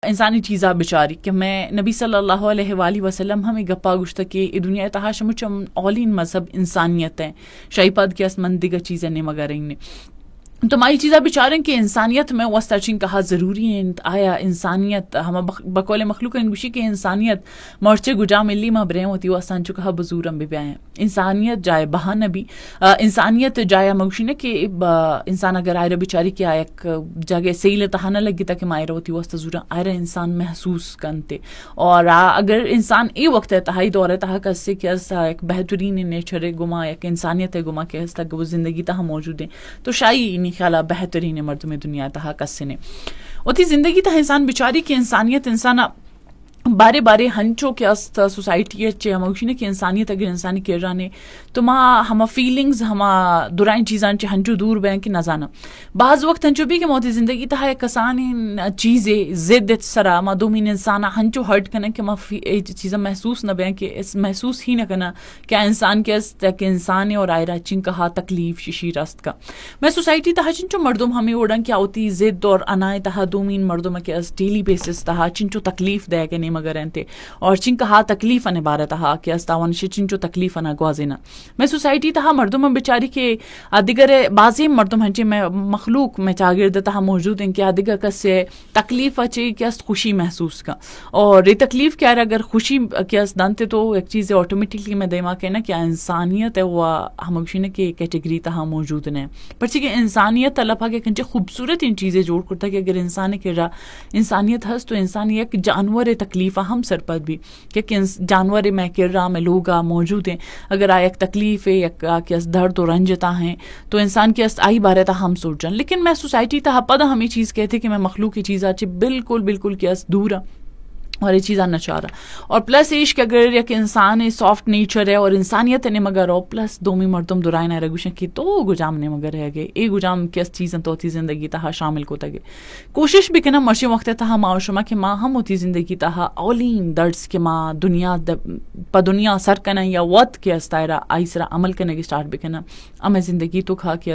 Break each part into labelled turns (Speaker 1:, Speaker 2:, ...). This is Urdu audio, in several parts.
Speaker 1: انسانی چیزا بیچاری کہ میں نبی صلی اللہ علیہ وآلہ وسلم ہمیں گپا گوشتا کہ دنیا تہا شمچم اولین مذہب انسانیت ہے شاہی پاد کی اسمن دیگر چیزیں نہیں مگر رہی تو مائی چیزا بیچاریں کہ انسانیت میں واسطہ چین کہا ضروری ہے آیا انسانیت ہم بقول مخلوق انگوشی کہ انسانیت مرچے گجا ملی ما بریں ہوتی واسطان چو کہا بزورم بھی بیائیں انسانیت جائے بہانہ بھی انسانیت جائے مگوشی نے کہ انسان اگر آئرہ بیچاری کی ایک جگہ سیل تہانہ لگی تا کہ مائرہ ہوتی واسطہ زورا آئرہ انسان محسوس کنتے اور اگر انسان ای وقت ہے تہائی دور ہے تہا کسی کہ ایک بہترین نیچر گما ایک انسانیت گما کہ اس تک وہ زندگی تہا موجود ہیں تو شائی خیالہ بہترین مرد میں دنیا تہا کسی نے ہوتی زندگی تہا انسان بیچاری کی انسانیت انسان بارے بارے ہنچو کے است سوسائٹی اچھے ہم اوشی نے کہ انسانیت اگر انسانی کر رانے تو ہما فیلنگز ہما درائن چیزاں چے ہنچو دور بین کہ نزانا بعض وقت ہنچو بھی کہ موتی زندگی تہا ایک کسانی چیزیں زد سرا ما دومین انسانا ہنچو ہرٹ کنا کہ ما چیزیں محسوس نہ بین کہ اس محسوس ہی نہ کنا کیا انسان کے است کہ انسان اور آئرہ چن کہا تکلیف ششیر است کا میں سوسائٹی تہا چنچو مردم ہمیں اوڑن کیا ہوتی زد اور انائے تہا دومین مردم کے اس ڈیلی بیسس تہا چنچو تکلیف دے کہ مگر انتے اور چن کہا تکلیف ان عبارت ہا کہ استاون چنچو تکلیف انا گوازینا میں سوسائٹی تہا مردم بیچاری کے دیگر بازی مردم ہنچے میں مخلوق میں چاگرد تہا موجود ہیں کہ دیگر کسے تکلیف اچے کہ اس خوشی محسوس کا اور یہ تکلیف کیا ہے اگر خوشی کیا اس دانتے تو ایک چیز آٹومیٹکلی میں دیما کہنا کہ انسانیت ہے وہ ہمگشی کے کیٹیگری تہا موجود ہیں پرچی کہ انسانیت اللہ پاک ایک انچے خوبصورت ان چیزیں جوڑ کرتا کہ اگر انسان کے را انسانیت ہست تو انسان ایک جانور تکلیف ہم سر پر بھی کہ جانور میں کرا میں لوگا موجود ہیں اگر آیا ایک تکلیف ہے یا درد و رنجتا ہیں تو انسان کی آئی بارے تا ہم سوچ جائیں لیکن میں سوسائٹی تا پدا ہمیں چیز کہتے کہ میں مخلوق کی چیز آچے بالکل کی دور اور یہ چیزاں نہ چاہ رہا اور پلس عشق اگر یک انسان ہے سافٹ نیچر ہے اور انسانیت نے مگر ہو پلس دومی مردم درائن ہے رگوشن کی تو گجام نے مگر ہے گئے اے گجام کس چیزیں تو ہوتی زندگی تہا شامل کو تگے کوشش بھی کنا مرشی وقت تہا معاشمہ کہ ماں ہم ہوتی زندگی تہا اولین درس کے ماں دنیا پا دنیا سر کنا یا وقت کے استائرہ آئی سرا عمل کرنے کی سٹارٹ بھی کنا اما زندگی تو کھا کے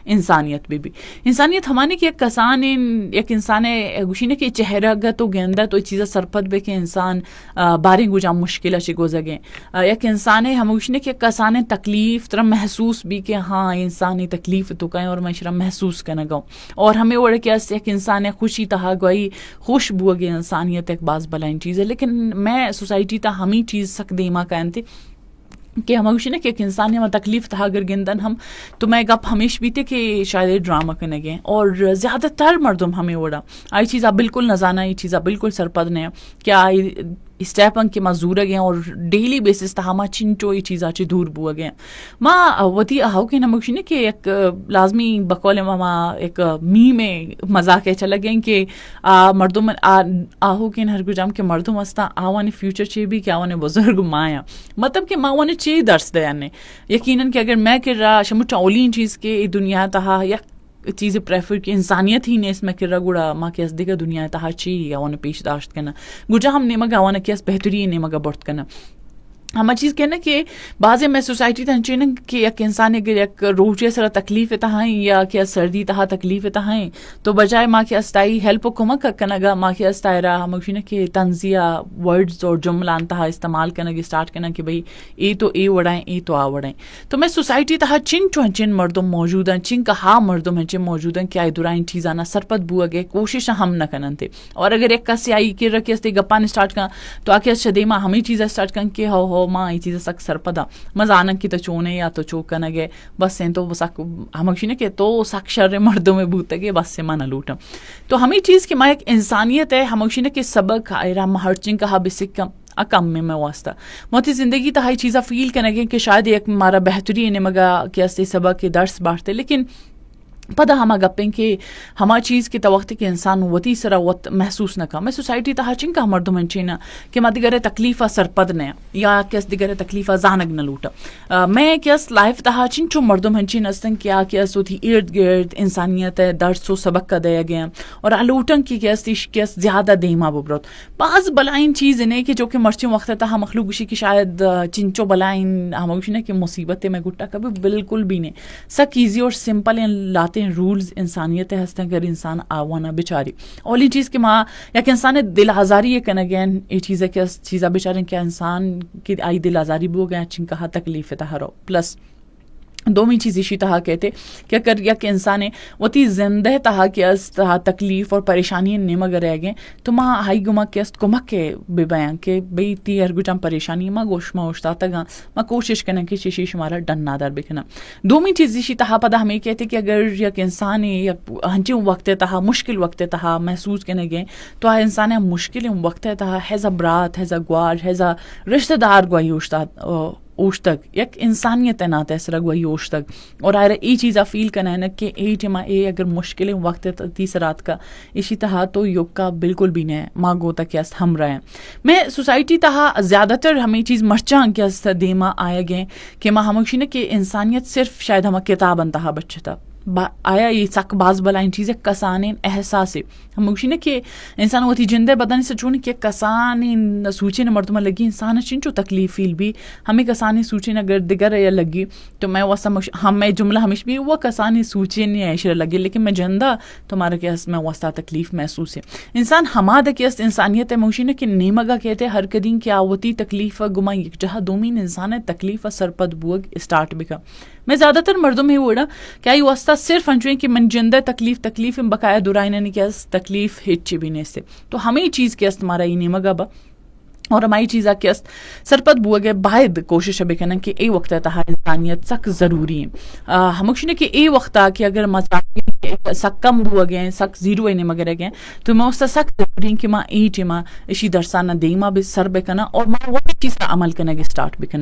Speaker 1: انسانیت بھی انسانیت ہمانے کی ایک کسان ایک انسان گوشینے کے چہرہ گا تو گیندا تو چیزیں سرپت بے کہ انسان باریں گجا مشکل اچھی گوزگیں یک انسان ہے ہم وشنے کہ کسان تکلیف طرح محسوس بھی کہ ہاں انسانی تکلیف تو کہیں اور میں شرح محسوس کرنا گاؤں اور ہمیں اوڑے کہ ایک انسان ہے خوشی تہا گوئی خوش بو گے انسانیت ایک باز بلائن چیز ہے لیکن میں سوسائٹی تا ہمیں چیز سک دیما کہنتے کہ ہم اوشی نا کہ ایک انسان ہم تکلیف تھا اگر گندن ہم تو میں گپ ہمیش بھی تھے کہ شاید ڈرامہ کرنے گئے اور زیادہ تر مردم ہمیں اوڑا آئی چیزاں بالکل نہ جانا یہ چیزاں بالکل سرپد نہیں کیا اسٹیپن کے مزور گئے اور ڈیلی بیسس تھا ہما چنچو یہ چیز آچے دور بو گئے ماں وتی آہو کے نمکشی نے کہ ایک لازمی بقول ماما ایک می میں مذاق ہے چلا گئے کہ مردم آہو کے ہر گجام کے مردم استا آوانے فیوچر چے بھی کہ آوانے بزرگ مایا مطلب کہ ماں وانے چے درس دے نے یقیناً کہ اگر میں کر رہا شمچ اولین چیز کے دنیا تہا یا چیز پریفر کی انسانیت ہی نے اس میں کرا گوڑا ماں کے دیکھا دنیا تہا چی آوانا پیش داشت کرنا گجا ہم نے مگا آوانا کیس بہتری نے مگا برت کرنا ہما چیز کہنا کہ بعض میں سوسائٹی تنچے نا کہ ایک انسان اگر ایک روچے سر تکلیف تہائیں یا کیا سردی تہا تکلیف تہائیں تو بجائے ماں کے استائی ہیلپ و کمک کنگا ماں کے استائی رہا ہم اکشی نا کہ تنزیہ ورڈز اور جملان تہا استعمال کرنا کہ سٹارٹ کرنا کہ بھئی اے تو اے وڑائیں اے تو آ وڑائیں تو میں سوسائٹی تہا چن مردم موجود ہیں چن کا ہاں مردم ہیں چن موجود ہیں کیا درائن چیزانا سرپت بو گے کوشش ہم نہ کنن تھے اور اگر ایک کسی آئی کہ رکھے استے گپان سٹارٹ کرنا تو آکے شدیما ہمیں چیزیں سٹارٹ کرن کہ ہو ماں یہ چیزیں سک سرپدا مزانن کی تو چونے یا تو چوکن گے بس سے تو سک ہمکشی نے کہ تو سک شر مردوں میں بوت گے بس سے مانا لوٹم تو ہمیں چیز کہ ماں ایک انسانیت ہے ہمکشی نے کہ سبق ایرا مہرچن کہا بسکم اکم میں واسطہ موتی زندگی تہائی چیزا فیل کرنے گے کہ شاید ایک ہمارا بہترین مگا کہ استے سبق کے درس بانٹتے لیکن پدا ہما گپیں کہ ہما چیز کی توقت کے انسان وتی سرا وت محسوس نہ کا میں سوسائٹی تہا چن کا مردم انچینا کہ ما دیگر تکلیفہ سرپد نے یا کس دیگر تکلیفہ زانگ نہ لوٹا میں کس لائف تہا چن چو مردم انچین استن کیا کس ہوتی ارد گرد انسانیت ہے درس و سبق کا دیا گیا اور الوٹن کی کس زیادہ دیما ببرت بعض بلائن چیز نے کہ جو کہ مرچی وقت تہا مخلوق گشی کی شاید چنچو بلائن ہم گشی نے کہ مصیبت میں گٹا کبھی بالکل بھی نہیں سک ایزی اور سمپل لاتے قاعدتیں رولز انسانیت ہستیں اگر انسان آوانا بچاری اولی چیز کہ ماں یا کہ انسان دل آزاری کنگین یہ چیز ہے کہ چیزا بچاریں کیا انسان کی آئی دل آزاری بو گیا چن کہا تکلیف تہرو پلس دومی چیز اسی تہا کہتے کہ اگر یک انسان وتی زندہ تہا کہ اس تہا تکلیف اور پریشانی نمگ رہ گئے تو ماں ہائی گما کہ اس کمک کے بے بیان کہ بھئی تی ارگجام پریشانی ماں گوش ما ہوشتا تگا ماں کوشش کرنا کہ شیشی شمارا ڈن نادر بکنا. دومی چیز اسی تہا پدا ہمیں کہتے کہ اگر یک انسان یک ہنچے وقت تہا مشکل وقت تہا محسوس کرنے گئے تو آ انسان مشکل وقت تہا ہیزا برات ہیزا گواج ہیزا رشتہ دار گواہی ہوشتا اوشتک یک انسانیت نات ایسرا گوئی اوشتک اور آئرہ ای چیزا فیل کرنا ہے کہ ای ٹیما اے اگر مشکل وقت تیسرات کا اسی تہا تو یوگ کا بالکل بھی نہیں ماں گو تک اس ہم رہے ہیں. میں سوسائٹی تہا زیادہ تر ہمیں چیز مرچان کے اس دیما آیا گئے کہ ماں ہموشی نے کہ انسانیت صرف شاید ہمیں کتاب انتہا بچتا آیا یہ سک باز بلائن چیزیں کسانین احساس ہم مگشی کہ انسان ہوتی جندے بدن سے چون کہ کسان سوچے نہ مردمہ لگی انسان چن چو تکلیف فیل بھی ہمیں کسانی سوچے اگر دگر یا لگی تو میں وہ ہمیں جملہ ہمیش بھی وہ کسانی سوچے نہیں ایشر لگی لیکن میں جندہ تمہارا کہ میں واسطہ تکلیف محسوس ہے انسان ہماد کہ انسانیت مگشی کہ نیمگا کہتے ہر کدین کی آوتی تکلیف گما یک جہاں دومین انسان تکلیف سرپد بوگ اسٹارٹ بکا. میں زیادہ تر مردوں میں وڑا کیا یہ واسطہ صرف انجویں کہ من جندہ تکلیف بقایا دورائنہ نے کیا تکلیف ہچ بھی نہیں سے تو ہمیں چیز کے است مارا یہ مگا با اور ہماری چیزا کے است سرپد بو گئے باہد کوشش ہے کہنا کہ اے وقت تہا انسانیت سک ضروری ہے ہمکش نے کہ اے وقت کہ اگر مزاقی سک کم بو گئے سک زیرو اینے مگر گئے تو میں اس سک ضروری کہ ماں اے ٹیما اسی درسانہ دیما بھی سر بکنا اور ماں وہ چیز کا عمل کرنا گے سٹارٹ بکنا.